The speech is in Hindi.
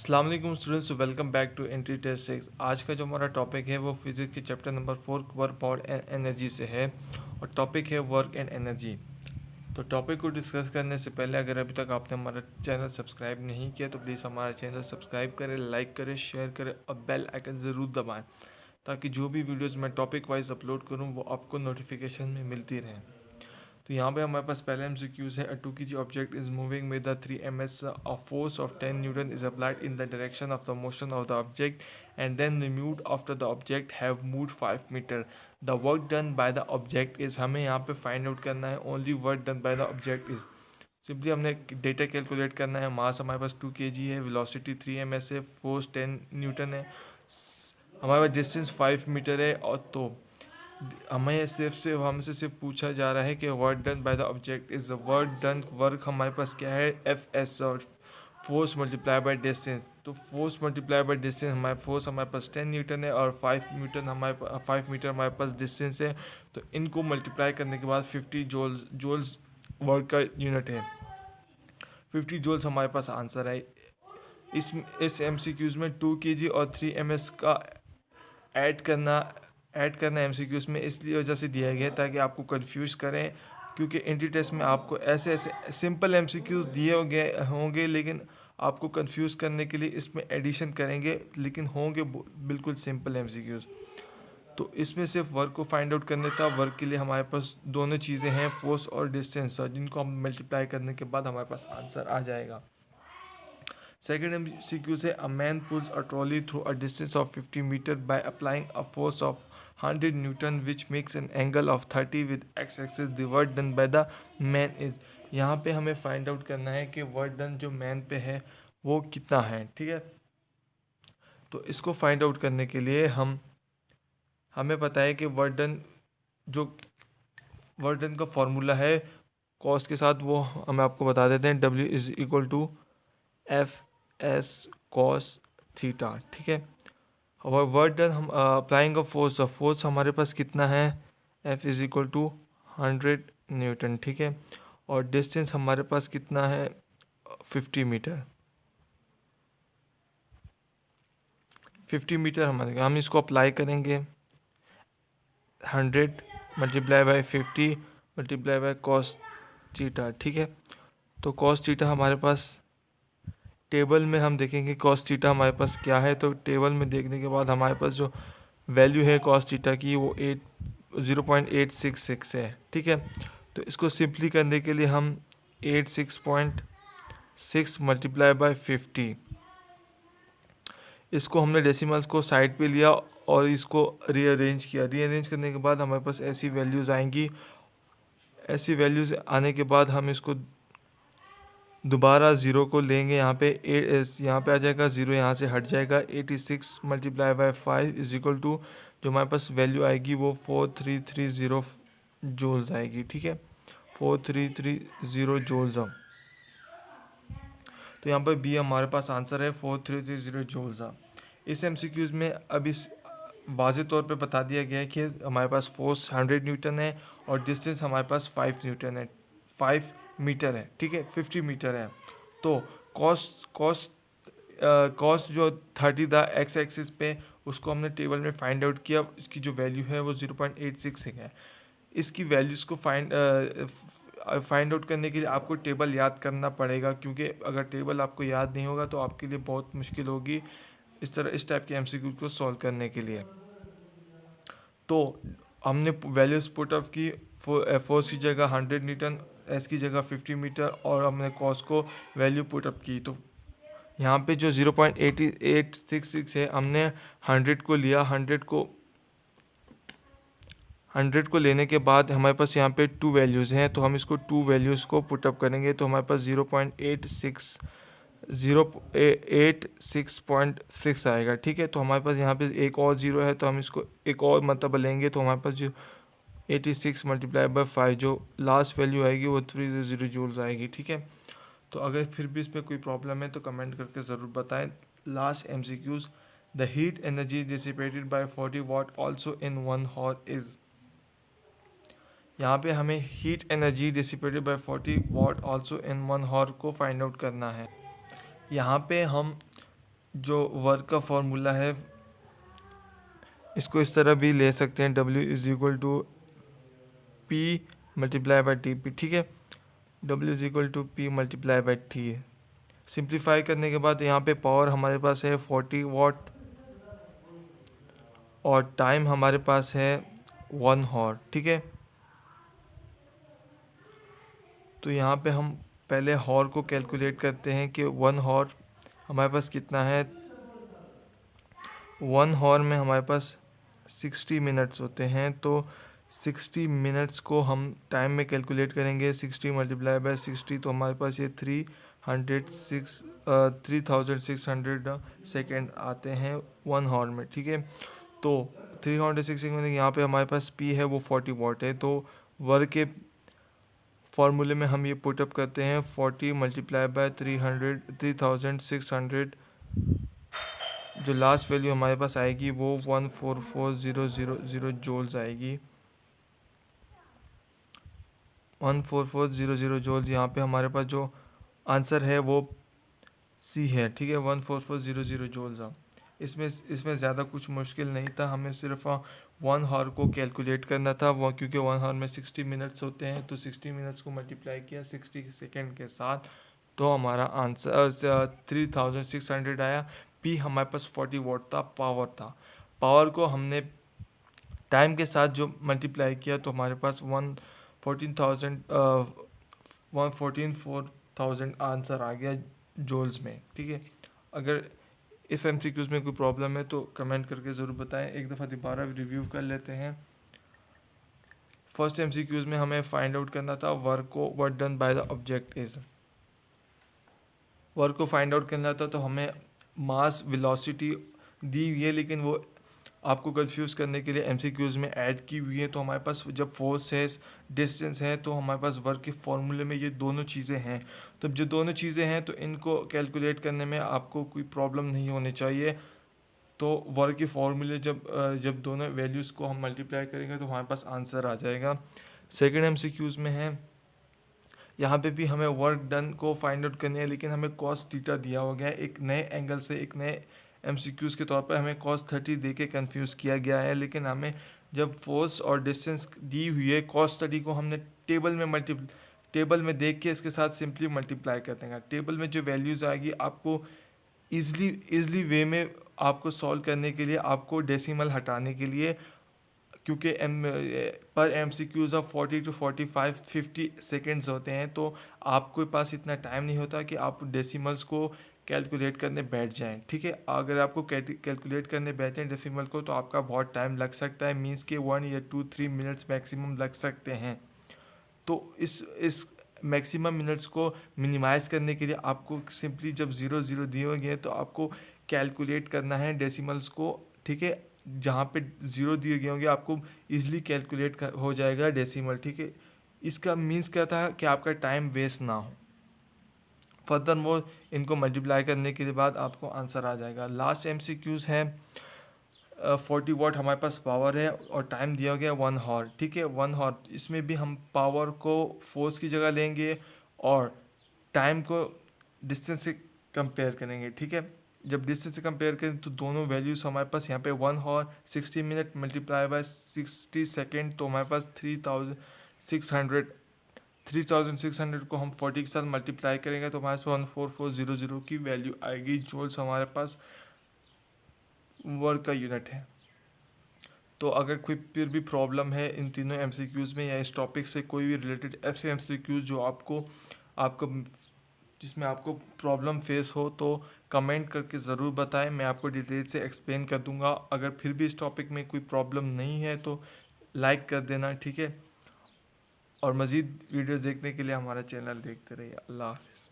अस्सलाम वालेकुम students, welcome back to entry test 6। आज का जो हमारा टॉपिक है वो फिजिक्स के chapter number 4 work power and energy से है और टॉपिक है वर्क एंड एनर्जी। तो टॉपिक को डिस्कस करने से पहले अगर अभी तक आपने हमारा चैनल सब्सक्राइब नहीं किया तो प्लीज़ हमारा चैनल सब्सक्राइब करें, लाइक करें, शेयर करें और बेल आइकन ज़रूर दबाएं ताकि जो भी वीडियोज़ मैं टॉपिक वाइज अपलोड करूँ वो आपको नोटिफिकेशन में मिलती रहें। तो यहाँ पे हमारे पास पहला MCQs है। A 2 kg object is moving with the 3 ms a force of 10 newton is applied in the direction of the motion of the object and then removed after the object have moved 5 metre. The work done by the object is, हमें यहाँ पे फाइंड आउट करना है only work done by the object is. Simply हमने डेटा कैलकुलेट करना है। मास हमारे पास 2 kg है, वेलोसिटी 3 ms है, फोर्स 10 न्यूटन है, हमारे पास डिस्टेंस 5 मीटर है। और तो हमें सिर्फ हमसे सिर्फ पूछा जा रहा है कि work done by the object is work done. Work हमारे पास क्या है, FS और फोर्स मल्टीप्लाई बाय डिस्टेंस। तो फोर्स मल्टीप्लाई बाय डिस्टेंस, हमारे पास 10 न्यूटन है और 5 मीटर हमारे पास डिस्टेंस है। तो इनको मल्टीप्लाई करने के बाद 50 जोल्स वर्क का यूनिट है। 50 जोल्स हमारे पास आंसर है। इस MCQs में 2 kg और 3 ms का ऐड करना MCQs में इसलिए वजह से दिया गया है ताकि आपको कंफ्यूज करें, क्योंकि एंट्री टेस्ट में आपको ऐसे ऐसे सिंपल MCQs दिए होंगे लेकिन आपको कंफ्यूज करने के लिए इसमें एडिशन करेंगे, लेकिन होंगे बिल्कुल सिंपल MCQs। तो इसमें सिर्फ वर्क को फाइंड आउट करने था। वर्क के लिए हमारे पास दोनों चीज़ें हैं, फोर्स और डिस्टेंस, जिनको हम मल्टीप्लाई करने के बाद हमारे पास आंसर आ जाएगा। सेकेंड MCQ से a man pulls a trolley through a distance of 50 metre by applying a force of 100 newton which makes an angle of 30 with X axis. The work done by the man is, यहाँ पे हमें फाइंड आउट करना है कि वर्क डन जो मैन पे है वो कितना है। ठीक है, तो इसको फाइंड आउट करने के लिए हमें पता है कि वर्क डन का फॉर्मूला है कॉस के साथ, वो हम आपको बता देते हैं। W is equal to FS cos theta. ठीक है, और वर्क डन हम अप्लाइंग अ फोर्स हमारे पास कितना है, F is equal to 100 newton. ठीक है, और डिस्टेंस हमारे पास कितना है, 50 मीटर। 50 मीटर हम इसको अप्लाई करेंगे 100 multiply by 50 multiply by cos theta. ठीक है, तो कॉस थीटा हमारे पास टेबल में हम देखेंगे कॉस थीटा हमारे पास क्या है। तो टेबल में देखने के बाद हमारे पास जो वैल्यू है कॉस थीटा की वो 0.866 है। ठीक है, तो इसको सिंपली करने के लिए हम 86.6 मल्टीप्लाई बाय 50, इसको हमने डेसिमल्स को साइड पे लिया और इसको रीअरेंज किया। रीअरेंज करने के बाद हमारे पास ऐसी वैल्यूज़ आएंगी। ऐसी वैल्यूज़ आने के बाद हम इसको दोबारा ज़ीरो को लेंगे। यहाँ पे आ जाएगा ज़ीरो, यहाँ से हट जाएगा। 86 multiply by 5 is equal to, जो हमारे पास वैल्यू आएगी वो 4330 जूल्स आएगी। ठीक है, 4330 जूल्स। तो यहाँ पर बी हमारे पास आंसर है 4330 जूल्स। इस MCQs में अब इस वाज़ेह तौर पे बता दिया गया है कि हमारे पास फोर्स 100 न्यूटन है और डिस्टेंस हमारे पास 5 न्यूटन है, 5 मीटर है। ठीक है, 50 मीटर है। तो कॉस्ट जो 30 था एक्स एक्सिस पे, उसको हमने टेबल में फाइंड आउट किया। इसकी जो वैल्यू है वो 0.86 है। इसकी वैल्यूज़ को फाइंड आउट करने के लिए आपको टेबल याद करना पड़ेगा, क्योंकि अगर टेबल आपको याद नहीं होगा तो आपके लिए बहुत मुश्किल होगी इस टाइप के MCQ को सॉल्व करने के लिए। तो हमने वैल्यूज़ पुट अप की, फोर्स की जगह 100 न्यूटन, एस की जगह 50 मीटर, और हमने कॉस को वैल्यू पुट अप की। तो यहाँ पे जो 0.8866 है, हमने 100 को लिया। 100 को लेने के बाद हमारे पास यहाँ पे 2 वैल्यूज़ हैं, तो हम इसको 2 वैल्यूज़ को पुट अप करेंगे। तो हमारे पास 0.86 आएगा। ठीक है, तो हमारे पास यहाँ पे एक और ज़ीरो है, तो हम इसको एक और मतलब लेंगे। तो हमारे पास जो 86 मल्टीप्लाई बाय 5 जो लास्ट वैल्यू आएगी वो 330 जूल्स आएगी। ठीक है, तो अगर फिर भी इसमें कोई प्रॉब्लम है तो कमेंट करके ज़रूर बताएं। Last MCQs, the heat energy dissipated by 40 watt also in 1 hour is. यहाँ पे हमें heat energy dissipated by 40 watt also in 1 hour को फाइंड आउट करना है। यहाँ पे हम जो वर्क का फॉर्मूला है इसको इस तरह भी ले सकते हैं, W is equal to P multiply by T P, ठीक है। W is equal to P multiply by T है। सिंप्लीफाई करने के बाद यहाँ पे पावर हमारे पास है 40 वाट और टाइम हमारे पास है 1 हॉर, ठीक है। तो यहाँ पे हम पहले हॉर को कैलकुलेट करते हैं कि 1 हॉर हमारे पास कितना है। 1 हॉर में हमारे पास 60 मिनट्स होते हैं, तो 60 मिनट्स को हम टाइम में कैलकुलेट करेंगे। 60 मल्टीप्लाई बाय 60 तो हमारे पास ये 3600 सेकेंड आते हैं 1 हॉर में, ठीक है। तो 360 में यहाँ पे हमारे पास P है वो 40 वाट है। तो वर्क के फॉर्मूले में हम ये पुटअप करते हैं 40 मल्टीप्लाई बाय 3600, जो लास्ट वैल्यू हमारे पास आएगी वो 144,000 जूल्स आएगी। 144,000 जूल्स। यहाँ पे हमारे पास जो आंसर है वो सी है, ठीक है, 144,000 जूल्स। इसमें ज़्यादा कुछ मुश्किल नहीं था, हमें सिर्फ 1 हावर को कैलकुलेट करना था वो, क्योंकि 1 हावर में 60 मिनट्स होते हैं। तो 60 मिनट्स को मल्टीप्लाई किया 60 सेकेंड के साथ, तो हमारा आंसर 3600 आया। पी हमारे पास 40 वाट था, पावर को हमने टाइम के साथ जो मल्टीप्लाई किया तो हमारे पास 114,000 आंसर आ गया जूल्स में, ठीक है। अगर इस MCQs में कोई प्रॉब्लम है तो कमेंट करके ज़रूर बताएं। एक दफ़ा दोबारा रिव्यू कर लेते हैं। फर्स्ट MCQs में हमें फाइंड आउट करना था work done by the object is. Work को फाइंड आउट करना था तो हमें मास वेलोसिटी दी हुई है, लेकिन वो आपको कंफ्यूज करने के लिए MCQs में ऐड की हुई है। तो हमारे पास जब फोर्स है, डिस्टेंस है, तो हमारे पास वर्क के फॉर्मूले में ये दोनों चीज़ें हैं। तो जो दोनों चीज़ें हैं तो इनको कैलकुलेट करने में आपको कोई प्रॉब्लम नहीं होनी चाहिए। तो वर्क के फॉर्मूले जब दोनों वैल्यूज़ को हम मल्टीप्लाई करेंगे तो हमारे पास आंसर आ जाएगा। सेकेंड MCQs में है, यहाँ पे भी हमें वर्क डन को फाइंड आउट करनी है, लेकिन हमें कॉस थीटा दिया हो गया है एक नए एंगल से। एक नए MCQs के तौर पर हमें cos 30 दे के कन्फ्यूज़ किया गया है, लेकिन हमें जब फोर्स और डिस्टेंस दी हुई है cos 30 को हमने टेबल में देख के इसके साथ सिंपली मल्टीप्लाई कर देंगे। टेबल में जो वैल्यूज़ आएगी आपको ईज़ली वे में आपको सॉल्व करने के लिए आपको डेसिमल हटाने के लिए, क्योंकि पर MCQs ऑफ 40 to 45 50 सेकेंड्स होते हैं, तो आपके पास इतना टाइम नहीं होता कि आप डेसिमल्स को कैलकुलेट करने बैठ जाएं, ठीक है। अगर आपको कैलकुलेट करने बैठें डेसिमल को तो आपका बहुत टाइम लग सकता है, मींस के 1 या 2-3 मिनट्स मैक्सिमम लग सकते हैं। तो इस मैक्सिमम मिनट्स को मिनिमाइज़ करने के लिए आपको सिंपली जब 0 दिए होंगे तो आपको कैलकुलेट करना है डेसिमल्स को, ठीक है। जहाँ पे 0 दिए गए होंगे आपको ईजिली कैलकुलेट हो जाएगा डेसिमल, ठीक है। इसका मीन्स क्या था कि आपका टाइम वेस्ट ना हो। फर्दर मोर इनको मल्टीप्लाई करने के बाद आपको आंसर आ जाएगा। लास्ट MCQs है 40 वाट हमारे पास पावर है और टाइम दिया गया 1 हॉर, ठीक है। 1 हॉर, इसमें भी हम पावर को फोर्स की जगह लेंगे और टाइम को डिस्टेंस से कंपेयर करेंगे, ठीक है। जब डिस्टेंस से कंपेयर करें तो दोनों वैल्यूज़ हमारे पास यहाँ पे 1 hour 60 minute multiply by 60 second, तो हमारे पास 3600 को हम 40 के साथ मल्टीप्लाई करेंगे तो हमारे पास 144,000 की वैल्यू आएगी। जूल्स हमारे पास वर्क का यूनिट है। तो अगर कोई फिर भी प्रॉब्लम है इन तीनों MCQs में या इस टॉपिक से कोई भी रिलेटेड ऐसे MCQs जो आपको जिसमें आपको प्रॉब्लम फेस हो, तो कमेंट करके ज़रूर बताएं, मैं आपको डिटेल से एक्सप्लेन कर दूंगा। अगर फिर भी इस टॉपिक में कोई प्रॉब्लम नहीं है तो लाइक कर देना, ठीक है। और मज़ीद वीडियोस देखने के लिए हमारा चैनल देखते रहिए। अल्लाह हाफ़िज़।